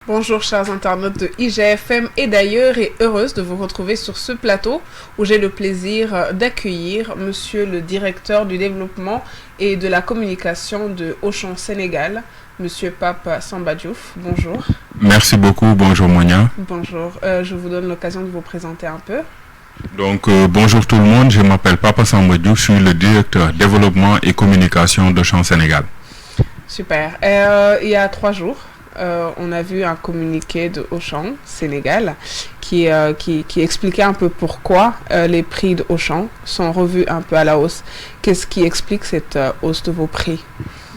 Bonjour chers internautes de IGFM et d'ailleurs, et heureuse de vous retrouver sur ce plateau où j'ai le plaisir d'accueillir monsieur le directeur du développement et de la communication de Auchan Sénégal, monsieur Pape Samba Diouf. Bonjour. Merci beaucoup, bonjour Monia. Bonjour, je vous donne l'occasion de vous présenter un peu. Donc bonjour tout le monde, je m'appelle Pape Samba Diouf, je suis le directeur développement et communication d'Auchan Sénégal. Super, il y a 3 jours, on a vu un communiqué de Auchan Sénégal qui expliquait un peu pourquoi les prix de Auchan sont revus un peu à la hausse. Qu'est-ce qui explique cette hausse de vos prix?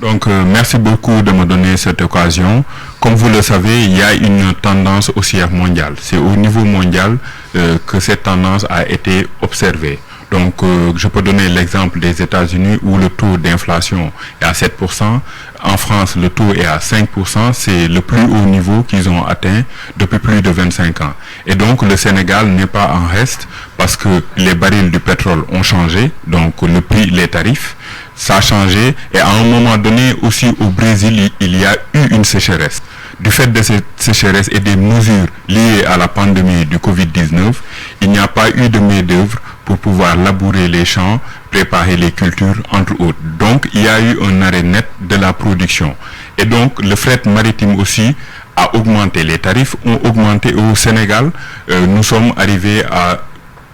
Donc merci beaucoup de me donner cette occasion. Comme vous le savez, il y a une tendance haussière mondiale. C'est au niveau mondial que cette tendance a été observée. Donc je peux donner l'exemple des États-Unis où le taux d'inflation est à 7%. En France, le taux est à 5%. C'est le plus haut niveau qu'ils ont atteint depuis plus de 25 ans. Et donc le Sénégal n'est pas en reste parce que les barils du pétrole ont changé. Donc le prix, les tarifs, ça a changé. Et à un moment donné aussi au Brésil, il y a eu une sécheresse. Du fait de cette sécheresse et des mesures liées à la pandémie du Covid-19, il n'y a pas eu de main-d'œuvre pour pouvoir labourer les champs, préparer les cultures, entre autres. Donc, il y a eu un arrêt net de la production. Et donc, le fret maritime aussi a augmenté. Les tarifs ont augmenté au Sénégal. Nous sommes arrivés à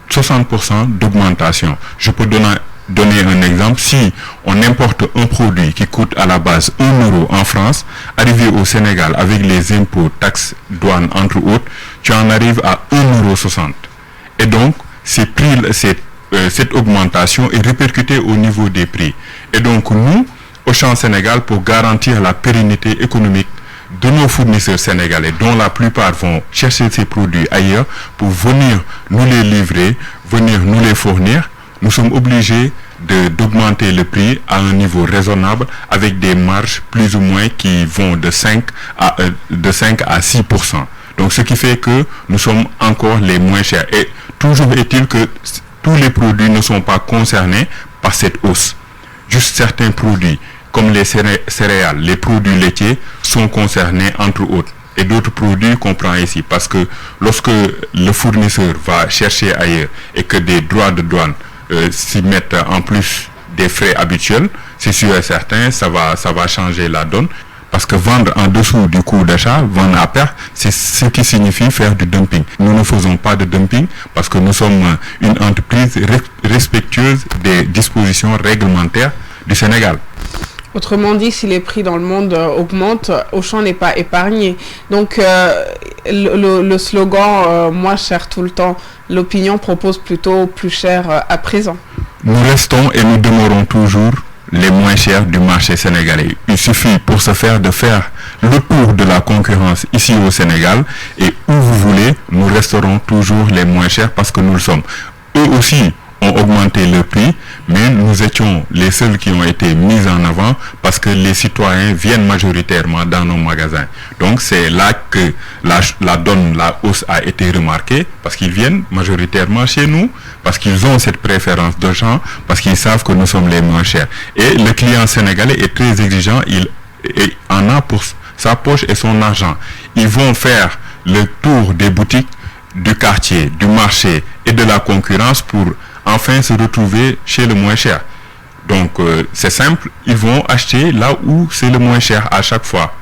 60% d'augmentation. Je peux donner un exemple. Si on importe un produit qui coûte à la base 1 euro en France, arrivé au Sénégal avec les impôts, taxes, douanes, entre autres, tu en arrives à 1,60 euro. Et donc, cette augmentation est répercutée au niveau des prix. Et donc, nous, Auchan Sénégal, pour garantir la pérennité économique de nos fournisseurs sénégalais, dont la plupart vont chercher ces produits ailleurs, pour venir nous les livrer, venir nous les fournir, nous sommes obligés d'augmenter le prix à un niveau raisonnable avec des marges plus ou moins qui vont de 5 à 6%. Donc ce qui fait que nous sommes encore les moins chers. Et toujours est-il que tous les produits ne sont pas concernés par cette hausse. Juste certains produits, comme les céréales, les produits laitiers, sont concernés entre autres. Et d'autres produits qu'on prend ici. Parce que lorsque le fournisseur va chercher ailleurs et que des droits de douane s'y mettent en plus des frais habituels, c'est sûr et certain, ça va changer la donne. Parce que vendre en dessous du coût d'achat, vendre à perte, c'est ce qui signifie faire du dumping. Nous ne faisons pas de dumping parce que nous sommes une entreprise respectueuse des dispositions réglementaires du Sénégal. Autrement dit, si les prix dans le monde augmentent, Auchan n'est pas épargné. Donc, le slogan « moins cher tout le temps », l'opinion propose plutôt plus cher à présent. Nous restons et nous demeurons toujours les moins chers du marché sénégalais. Il suffit pour ce faire de faire le tour de la concurrence ici au Sénégal et où vous voulez, nous resterons toujours les moins chers parce que nous le sommes. Eux aussi ont augmenté le prix, mais nous étions les seuls qui ont été mis en avant parce que les citoyens viennent majoritairement dans nos magasins. Donc c'est là que la hausse a été remarquée parce qu'ils viennent majoritairement chez nous, parce qu'ils ont cette préférence de gens, parce qu'ils savent que nous sommes les moins chers. Et le client sénégalais est très exigeant, il en a pour sa poche et son argent. Ils vont faire le tour des boutiques, du quartier, du marché et de la concurrence pour enfin se retrouver chez le moins cher. Donc c'est simple, ils vont acheter là où c'est le moins cher à chaque fois.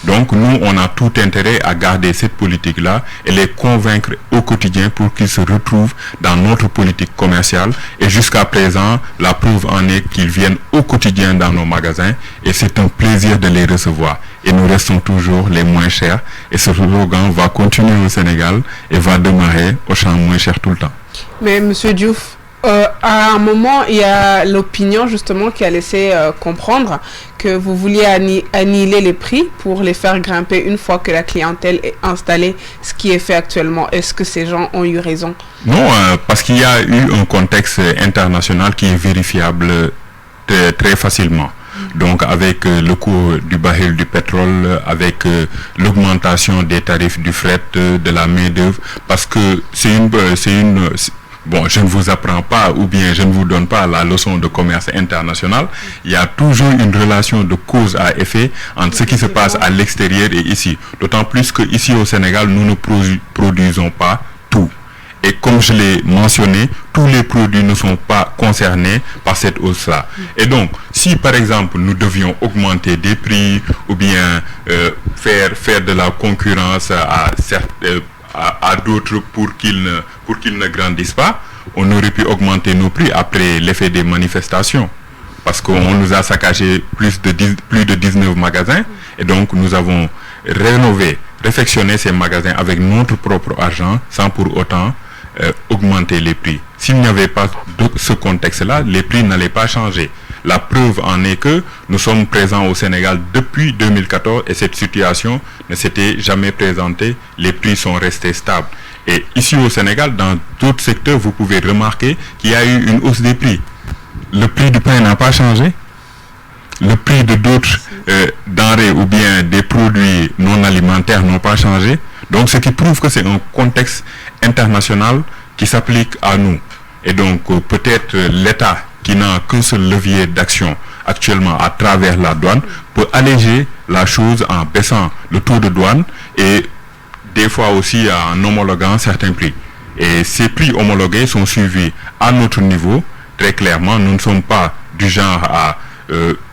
Donc nous, on a tout intérêt à garder cette politique-là et les convaincre au quotidien pour qu'ils se retrouvent dans notre politique commerciale. Et jusqu'à présent, la preuve en est qu'ils viennent au quotidien dans nos magasins et c'est un plaisir de les recevoir. Et nous restons toujours les moins chers. Et ce slogan va continuer au Sénégal et va demeurer Auchan moins cher tout le temps. Mais monsieur Diouf, à un moment, il y a l'opinion justement qui a laissé comprendre que vous vouliez annihiler les prix pour les faire grimper une fois que la clientèle est installée, ce qui est fait actuellement. Est-ce que ces gens ont eu raison? Non, parce qu'il y a eu un contexte international qui est vérifiable très facilement. Donc avec le cours du baril du pétrole, avec l'augmentation des tarifs du fret, de la main-d'œuvre, parce que bon, je ne vous apprends pas ou bien je ne vous donne pas la leçon de commerce international. Il y a toujours une relation de cause à effet entre ce qui se passe à l'extérieur et ici. D'autant plus qu'ici au Sénégal, nous ne produisons pas tout. Et comme je l'ai mentionné, tous les produits ne sont pas concernés par cette hausse-là. Et donc, si par exemple nous devions augmenter des prix ou bien faire de la concurrence à d'autres pour qu'ils ne grandissent pas, on aurait pu augmenter nos prix après l'effet des manifestations. Parce qu'on nous a saccagé plus de 19 magasins et donc nous avons réfectionné ces magasins avec notre propre argent sans pour autant augmenter les prix. S'il n'y avait pas ce contexte-là, les prix n'allaient pas changer. La preuve en est que nous sommes présents au Sénégal depuis 2014 et cette situation ne s'était jamais présentée. Les prix sont restés stables. Et ici au Sénégal, dans d'autres secteurs, vous pouvez remarquer qu'il y a eu une hausse des prix. Le prix du pain n'a pas changé. Le prix de d'autres denrées ou bien des produits non alimentaires n'ont pas changé. Donc ce qui prouve que c'est un contexte international qui s'applique à nous. Et donc peut-être l'État qui n'a qu'un seul levier d'action actuellement à travers la douane peut alléger la chose en baissant le taux de douane et des fois aussi en homologuant certains prix. Et ces prix homologués sont suivis à notre niveau. Très clairement, nous ne sommes pas du genre à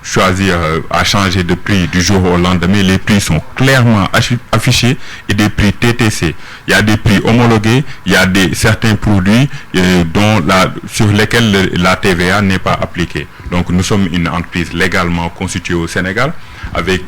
choisir à changer de prix du jour au lendemain. Les prix sont clairement affichés et des prix TTC. Il y a des prix homologués, il y a certains produits sur lesquels la TVA n'est pas appliquée. Donc nous sommes une entreprise légalement constituée au Sénégal avec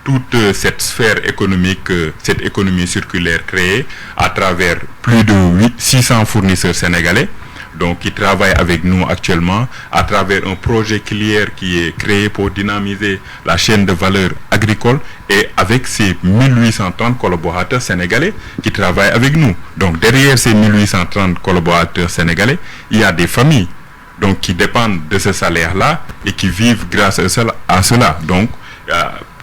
toute cette sphère économique, cette économie circulaire créée à travers plus de 600 fournisseurs sénégalais. Donc, qui travaillent avec nous actuellement à travers un projet Clière qui est créé pour dynamiser la chaîne de valeur agricole et avec ces 1830 collaborateurs sénégalais qui travaillent avec nous. Donc, derrière ces 1830 collaborateurs sénégalais, il y a des familles donc, qui dépendent de ce salaire-là et qui vivent grâce à cela. Donc,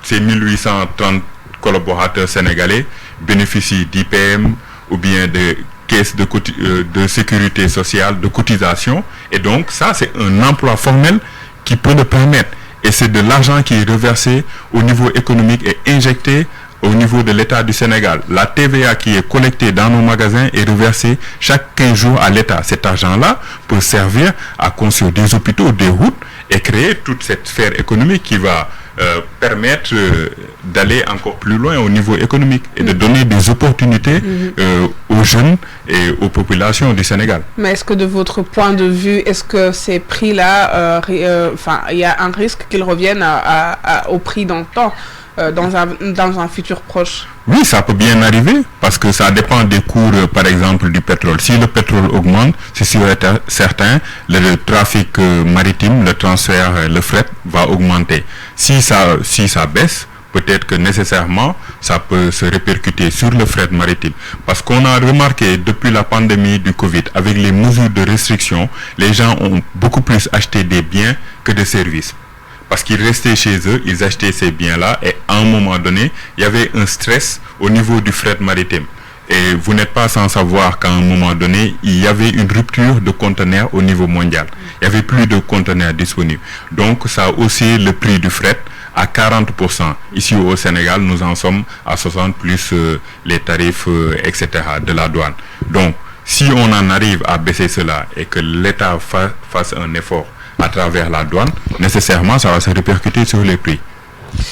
ces 1830 collaborateurs sénégalais bénéficient d'IPM ou bien de caisse de sécurité sociale, de cotisation. Et donc, ça, c'est un emploi formel qui peut le permettre. Et c'est de l'argent qui est reversé au niveau économique et injecté au niveau de l'État du Sénégal. La TVA qui est collectée dans nos magasins est reversée chaque 15 jours à l'État. Cet argent-là peut servir à construire des hôpitaux, des routes et créer toute cette sphère économique qui va permettre d'aller encore plus loin au niveau économique et de donner des opportunités aux jeunes et aux populations du Sénégal. Mais est-ce que de votre point de vue, est-ce que ces prix-là, il y a un risque qu'ils reviennent au prix dans le temps, dans un futur proche? Oui, ça peut bien arriver parce que ça dépend des cours, par exemple, du pétrole. Si le pétrole augmente, c'est sûr et certain, le trafic maritime, le transfert, le fret va augmenter. Si ça baisse, peut-être que nécessairement, ça peut se répercuter sur le fret maritime. Parce qu'on a remarqué depuis la pandémie du Covid, avec les mesures de restriction, les gens ont beaucoup plus acheté des biens que des services. Parce qu'ils restaient chez eux, ils achetaient ces biens-là et à un moment donné, il y avait un stress au niveau du fret maritime. Et vous n'êtes pas sans savoir qu'à un moment donné, il y avait une rupture de conteneurs au niveau mondial. Il n'y avait plus de conteneurs disponibles. Donc ça a haussé le prix du fret à 40%. Ici au Sénégal, nous en sommes à 60 plus les tarifs, etc. de la douane. Donc si on en arrive à baisser cela et que l'État fasse un effort à travers la douane, nécessairement ça va se répercuter sur les prix.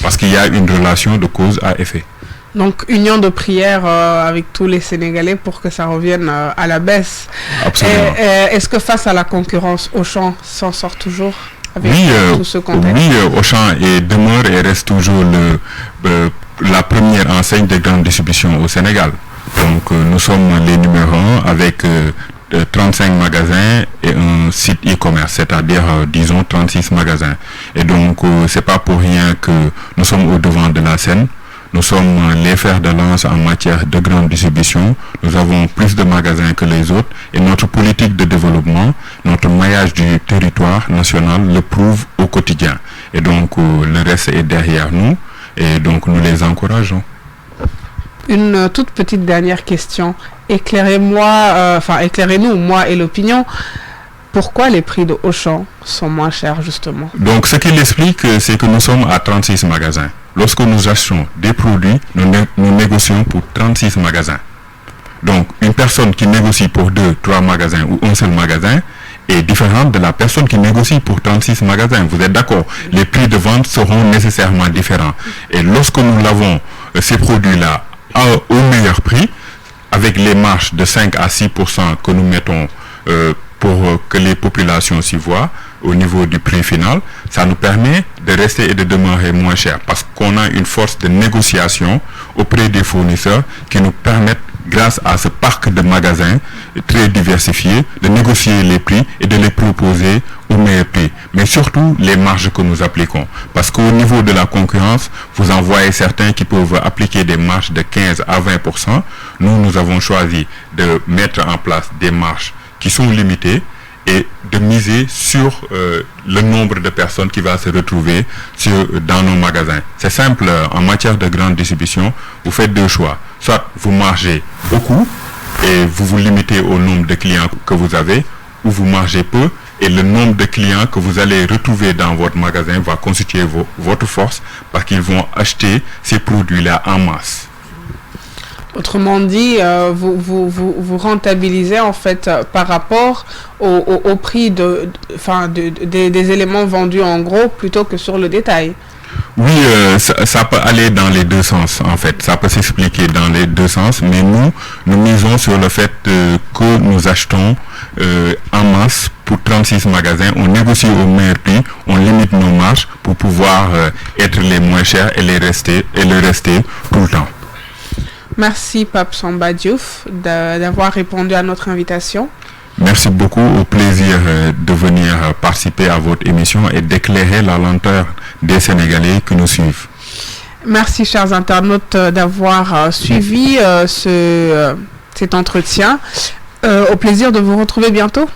Parce qu'il y a une relation de cause à effet. Donc, union de prière avec tous les Sénégalais pour que ça revienne à la baisse. Absolument. Est-ce que face à la concurrence, Auchan s'en sort toujours avec tout ce contexte? Oui, Auchan demeure et reste toujours la première enseigne de grande distribution au Sénégal. Donc, nous sommes les numéros 1 avec 35 magasins et un site e-commerce, c'est-à-dire, disons, 36 magasins. Et donc, c'est pas pour rien que nous sommes au devant de la scène. Nous sommes les fers de lance en matière de grande distribution. Nous avons plus de magasins que les autres et notre politique de développement, notre maillage du territoire national le prouve au quotidien. Et donc, le reste est derrière nous et donc nous les encourageons. Une toute petite dernière question. Éclairez-nous, moi et l'opinion. Pourquoi les prix de Auchan sont moins chers, justement? Donc, ce qu'il explique, c'est que nous sommes à 36 magasins. Lorsque nous achetons des produits, nous négocions pour 36 magasins. Donc, une personne qui négocie pour 2, 3 magasins ou un seul magasin est différente de la personne qui négocie pour 36 magasins. Vous êtes d'accord? Les prix de vente seront nécessairement différents. Et lorsque nous lavons ces produits-là au meilleur prix, avec les marges de 5 à 6% que nous mettons pour que les populations s'y voient au niveau du prix final, ça nous permet de rester et de demeurer moins cher parce qu'on a une force de négociation auprès des fournisseurs qui nous permettent, grâce à ce parc de magasins très diversifiés, de négocier les prix et de les proposer au meilleur prix. Mais surtout, les marges que nous appliquons. Parce qu'au niveau de la concurrence, vous en voyez certains qui peuvent appliquer des marges de 15 à 20%. Nous avons choisi de mettre en place des marges qui sont limitées et de miser sur le nombre de personnes qui va se retrouver dans nos magasins. C'est simple, en matière de grande distribution, vous faites 2 choix. Soit vous margez beaucoup et vous vous limitez au nombre de clients que vous avez, ou vous margez peu et le nombre de clients que vous allez retrouver dans votre magasin va constituer votre force parce qu'ils vont acheter ces produits-là en masse. Autrement dit, vous rentabilisez en fait par rapport au prix des éléments vendus en gros plutôt que sur le détail. Oui, ça peut aller dans les deux sens en fait. Ça peut s'expliquer dans les deux sens, mais nous misons sur le fait que nous achetons en masse pour 36 magasins. On négocie au meilleur prix, on limite nos marges pour pouvoir être les moins chers et le rester tout le temps. Merci Pape Samba Diouf d'avoir répondu à notre invitation. Merci beaucoup, au plaisir de venir participer à votre émission et d'éclairer la lenteur des Sénégalais qui nous suivent. Merci chers internautes d'avoir suivi cet entretien. Au plaisir de vous retrouver bientôt.